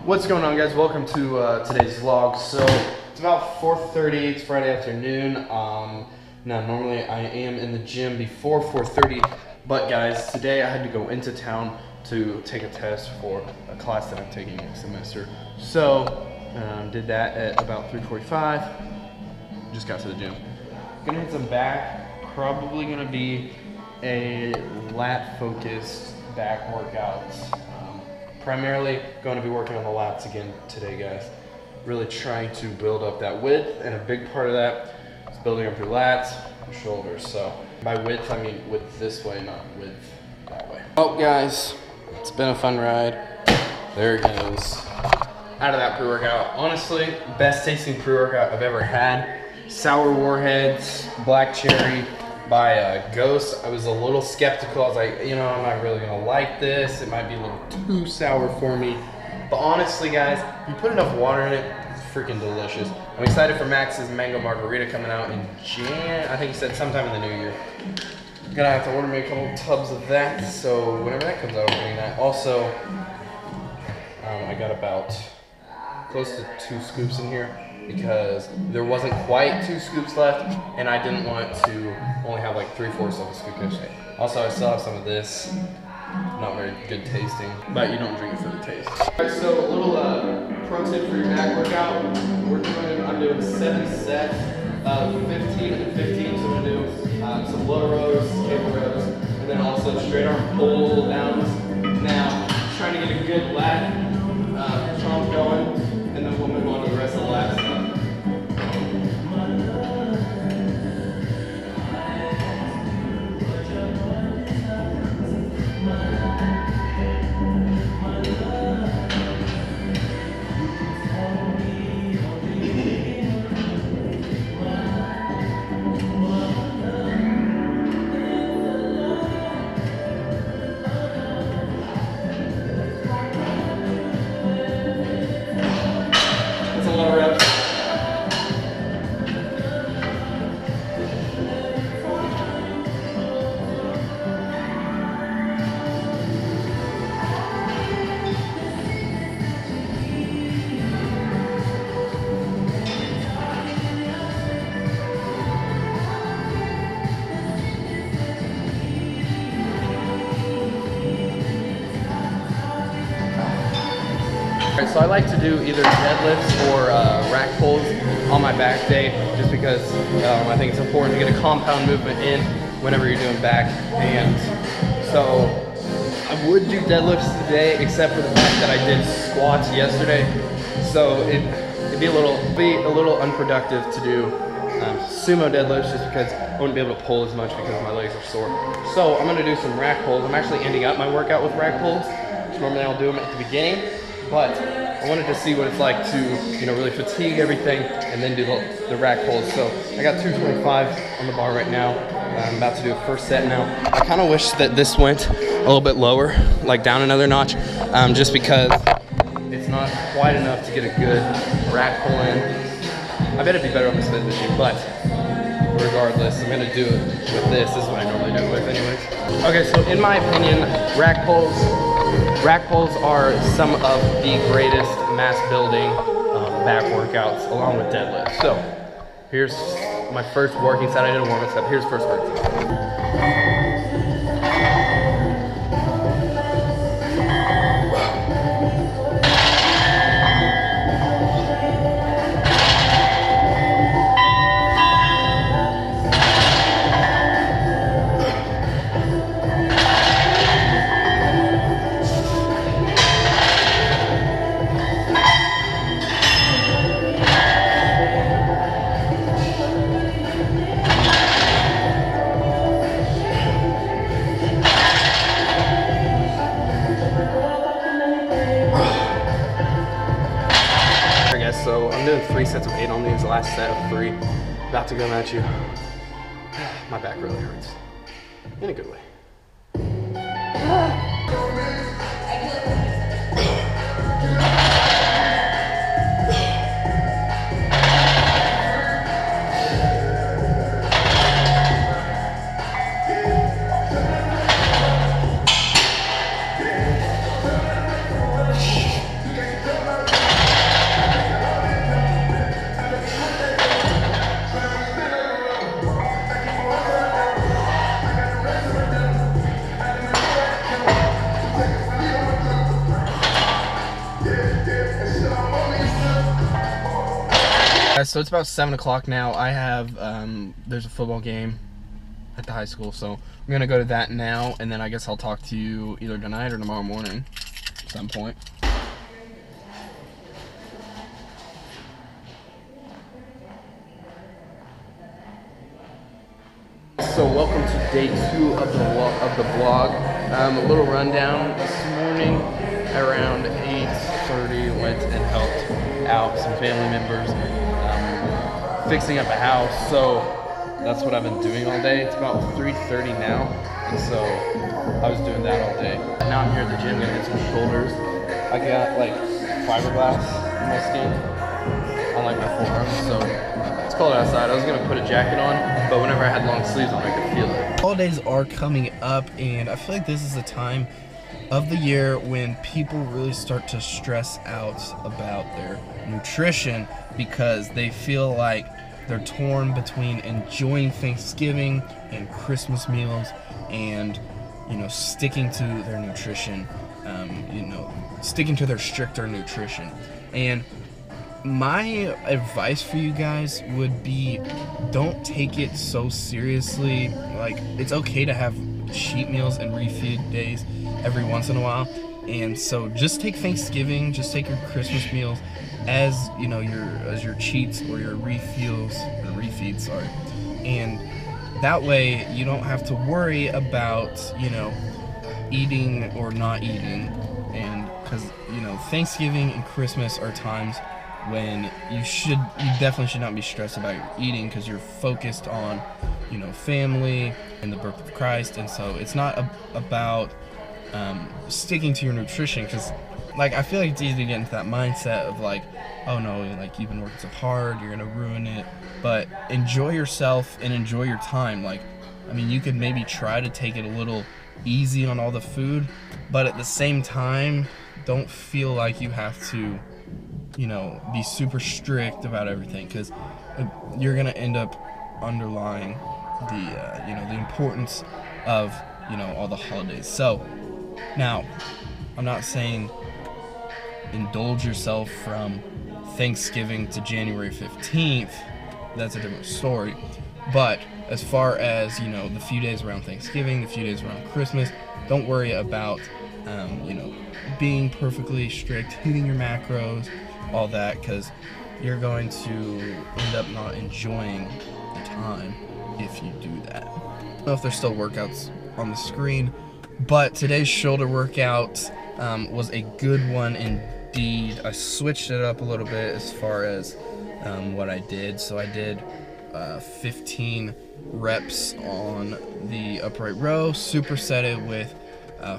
What's going on, guys? Welcome to today's vlog. So it's about 4:30. It's Friday afternoon. Now normally I am in the gym before 4:30, but guys, today I had to go into town to take a test for a class that I'm taking next semester. So did that at about 3:45. Just got to the gym. Gonna hit some back. Probably gonna be a lat focused back workout. Primarily going to be working on the lats again today, guys. Really trying to build up that width, and a big part of that is building up your lats, your shoulders. So by width, I mean width this way, not width that way. Well, guys, it's been a fun ride. There it goes. Out of that pre-workout, honestly, best tasting pre-workout I've ever had. Sour Warheads, Black Cherry by Ghost. I was a little skeptical. I was like, you know, I'm not really gonna like this. It might be a little too sour for me. But honestly, guys, if you put enough water in it, it's freaking delicious. I'm excited for Max's Mango Margarita coming out in I think he said sometime in the new year. Gonna have to order me a couple tubs of that. So whenever that comes out, I'm getting that. Also, I got about close to 2 scoops in here, because there wasn't quite 2 scoops left, and I didn't want to only have like 3/4 of a scoop yesterday. Also, I still have some of this. Not very good tasting, but you don't drink it for the taste. Alright, so a little pro tip for your back workout. I'm doing 7 sets of 15 and 15. So I'm gonna do some low rows, cable rows, and then also straight arm pull downs. Now, trying to get a good lat chomp going, and then we'll move on to the rest of the lat stuff. So I like to do either deadlifts or rack pulls on my back day, just because I think it's important to get a compound movement in whenever you're doing back. And so I would do deadlifts today, except for the fact that I did squats yesterday. So it'd be a little unproductive to do sumo deadlifts, just because I wouldn't be able to pull as much because my legs are sore. So I'm gonna do some rack pulls. I'm actually ending up my workout with rack pulls. Normally I'll do them at the beginning, but I wanted to see what it's like to, you know, really fatigue everything and then do the rack pulls. So I got 225 on the bar right now. I'm about to do a first set now. I kind of wish that this went a little bit lower, like down another notch, just because it's not quite enough to get a good rack pull in. I bet it'd be better on the Smith machine, but regardless, I'm gonna do it with this. This is what I normally do it with anyways. Okay, so in my opinion, rack pulls are some of the greatest mass building back workouts, along with deadlifts. So here's my first working set. I did a warm-up set. Here's first working set. So I'm doing 3 sets of 8 on these, last set of 3. About to go at you. My back really hurts. In a good way. Guys, so it's about 7 o'clock now. I have, there's a football game at the high school, so I'm gonna go to that now, and then I guess I'll talk to you either tonight or tomorrow morning at some point. So welcome to day 2 of the vlog. A little rundown this morning. Around 8:30, went and helped out some family members fixing up a house. So that's what I've been doing all day. It's about 3:30 now, and so I was doing that all day. Now I'm here at the gym gonna get some shoulders. I got like fiberglass in my skin on like my forearm, so it's cold outside. I was gonna put a jacket on, but whenever I had long sleeves on, I could feel it. Holidays are coming up, and I feel like this is the time of the year when people really start to stress out about their nutrition because they feel like they're torn between enjoying Thanksgiving and Christmas meals and, you know, sticking to their nutrition, sticking to their stricter nutrition. And my advice for you guys would be, don't take it so seriously. Like, it's okay to have cheat meals and refeed days every once in a while, and so just take Thanksgiving, just take your Christmas meals as, you know, your cheats or your refeeds, and that way you don't have to worry about, you know, eating or not eating. And because, you know, Thanksgiving and Christmas are times when you definitely should not be stressed about your eating because you're focused on, you know, family and the birth of Christ. And so it's not about sticking to your nutrition, because like I feel like it's easy to get into that mindset of like, oh no, like you've been working so hard, you're gonna ruin it. But enjoy yourself and enjoy your time. Like, I mean, you could maybe try to take it a little easy on all the food, but at the same time, don't feel like you have to, you know, be super strict about everything, because you're gonna end up underlying the you know, the importance of, you know, all the holidays. So now, I'm not saying indulge yourself from Thanksgiving to January 15th. That's a different story. But as far as, you know, the few days around Thanksgiving, the few days around Christmas, don't worry about, you know, being perfectly strict, hitting your macros, all that, because you're going to end up not enjoying the time if you do that. I don't know if there's still workouts on the screen, but today's shoulder workout was a good one indeed. I switched it up a little bit as far as what I did. So I did 15 reps on the upright row, supersetted with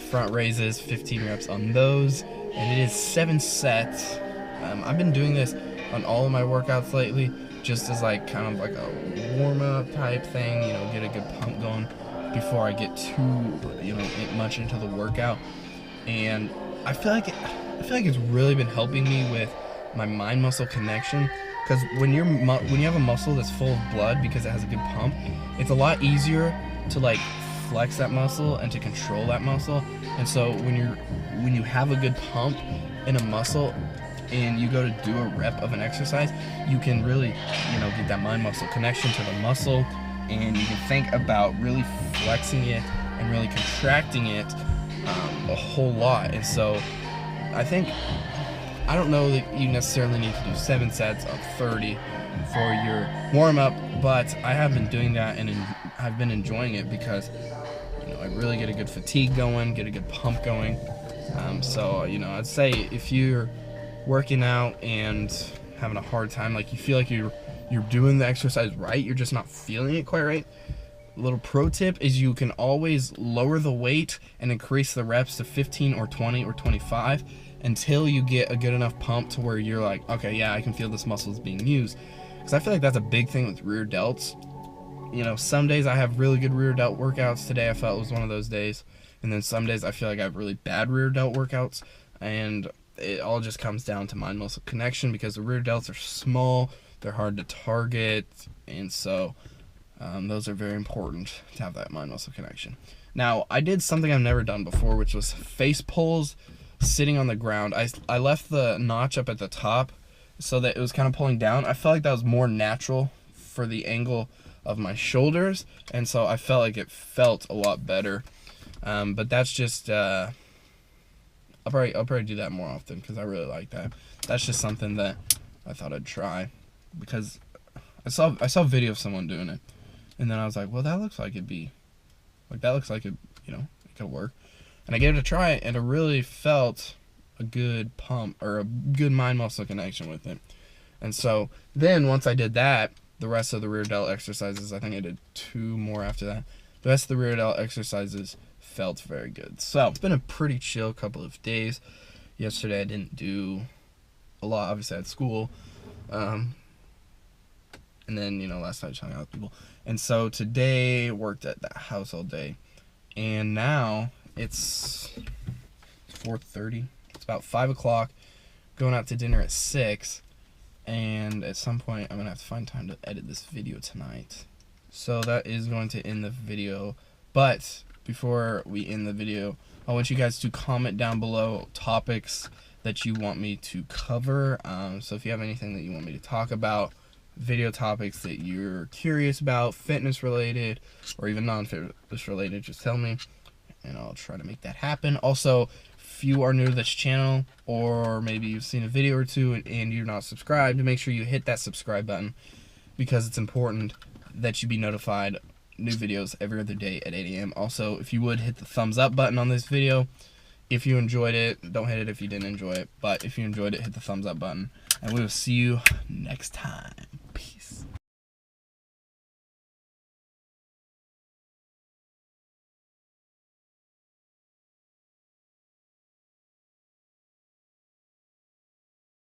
front raises, 15 reps on those, and it is 7 sets. I've been doing this on all of my workouts lately, just as like kind of like a warm-up type thing, you know, get a good pump going before I get too, you know, much into the workout. And I feel like it's really been helping me with my mind-muscle connection, because when you have a muscle that's full of blood because it has a good pump, it's a lot easier to like flex that muscle and to control that muscle. And so when you have a good pump in a muscle and you go to do a rep of an exercise, you can really, you know, get that mind-muscle connection to the muscle, and you can think about really flexing it and really contracting it a whole lot. And so I don't know that you necessarily need to do 7 sets of 30 for your warm-up, but I have been doing that and I've been enjoying it because, you know, I really get a good fatigue going, get a good pump going. So, you know, I'd say if you're working out and having a hard time, like you feel like you're doing the exercise right, you're just not feeling it quite right, a little pro tip is you can always lower the weight and increase the reps to 15 or 20 or 25 until you get a good enough pump to where you're like, okay, yeah, I can feel this muscle is being used. Because I feel like that's a big thing with rear delts. You know, some days I have really good rear delt workouts. Today I felt it was one of those days. And then some days I feel like I have really bad rear delt workouts. And it all just comes down to mind muscle connection, because the rear delts are small, they're hard to target, and so those are very important to have that mind muscle connection. Now, I did something I've never done before, which was face pulls sitting on the ground. I left the notch up at the top so that it was kind of pulling down. I felt like that was more natural for the angle of my shoulders, and so I felt like it felt a lot better. But that's just I'll probably do that more often because I really like that. That's just something that I thought I'd try because I saw a video of someone doing it, and then I was like, well, that looks like it could work, and I gave it a try, and it really felt a good pump or a good mind muscle connection with it. And so then once I did that, the rest of the rear delt exercises, I think I did 2 more after that. The rest of the rear delt exercises felt very good. So it's been a pretty chill couple of days. Yesterday I didn't do a lot. Obviously I had school. And then, last night I just hung out with people. And so today worked at the house all day. And now it's 4:30. It's about 5 o'clock. Going out to dinner at 6. And at some point I'm going to have to find time to edit this video tonight. So that is going to end the video. But before we end the video, I want you guys to comment down below topics that you want me to cover. So if you have anything that you want me to talk about, video topics that you're curious about, fitness related or even non-fitness related, just tell me and I'll try to make that happen. Also, if you are new to this channel or maybe you've seen a video or two and you're not subscribed, make sure you hit that subscribe button because it's important that you be notified new videos every other day at 8 a.m. Also, if you would hit the thumbs up button on this video if you enjoyed it. Don't hit it if you didn't enjoy it, but if you enjoyed it, hit the thumbs up button, and we will see you next time.